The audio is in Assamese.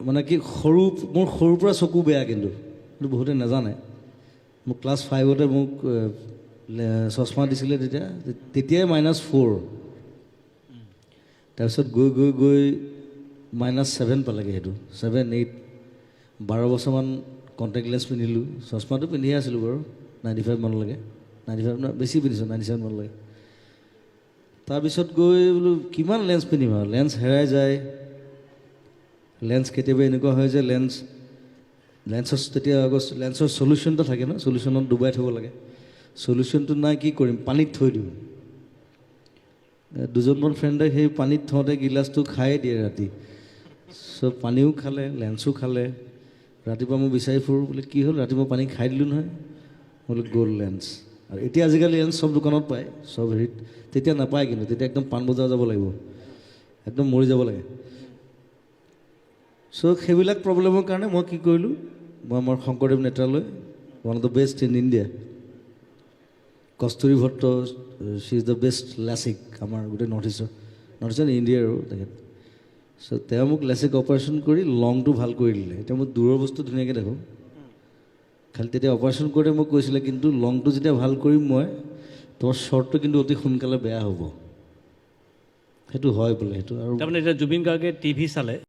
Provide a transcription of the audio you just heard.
মানে কি মোৰ সৰুৰ পৰা চকু বেয়া কিন্তু বহুতে নাজানে মোক ক্লাছ 5তে মোক চশমা দিছিলে তেতিয়াই -4 তাৰপিছত গৈ গৈ গৈ -7 পালেগৈ সেইটো 7, 8 12 বছৰমান কণ্টেক্ট লেন্স পিন্ধিলোঁ চশমাটো পিন্ধিয়ে আছিলোঁ বাৰু 95 মানলৈকে 95 বেছি পিন্ধিছোঁ 97 মানলৈকে তাৰপিছত গৈ বোলো কিমান লেন্স পিন্ধিম আৰু লেন্স হেৰাই যায় লেন্স কেতিয়াবা এনেকুৱা হয় যে লেন্সৰ তেতিয়া লেন্সৰ চলিউশ্যন এটা থাকে ন চলিউশ্যনত ডুবাই থ'ব লাগে চলিউশ্যনটো নাই কি কৰিম পানীত থৈ দিওঁ দুজনমান ফ্ৰেণ্ডে সেই পানীত থওঁতে গিলাচটো খাই দিয়ে ৰাতি চব পানীও খালে লেন্সো খালে ৰাতিপুৱা মই বিচাৰি ফুৰোঁ বোলে কি হ'ল ৰাতিপুৱা পানী খাই দিলোঁ নহয় বোলে গ'ল্ড লেন্স আৰু এতিয়া আজিকালি লেন্স চব দোকানত পায় চব হেৰিত তেতিয়া নাপায় কিন্তু তেতিয়া একদম পাণ বজাৰ যাব লাগিব একদম মৰি যাব লাগে চ' সেইবিলাক প্ৰব্লেমৰ কাৰণে মই কি কৰিলোঁ মই আমাৰ Sankardev Nethralaya one of the best in India Kasturi Bhatta she is the best LASIK আমাৰ গোটেই নৰ্থ ইষ্টৰ ইণ্ডিয়াৰ আৰু তেখেত চ' তেওঁ মোক লেচিক অপাৰেশ্যন কৰি লংটো ভাল কৰি দিলে এতিয়া মই দূৰৰ বস্তু ধুনীয়াকৈ দেখোঁ খালি তেতিয়া অপাৰেশ্যন কৰোঁতে মোক কৈছিলে কিন্তু লংটো যেতিয়া ভাল কৰিম মই তোমাৰ শ্বৰ্টটো কিন্তু অতি সোনকালে বেয়া হ'ব সেইটো হয় বোলে সেইটো আৰু তাৰমানে এতিয়া জুবিন গাৰ্গে টিভি চালে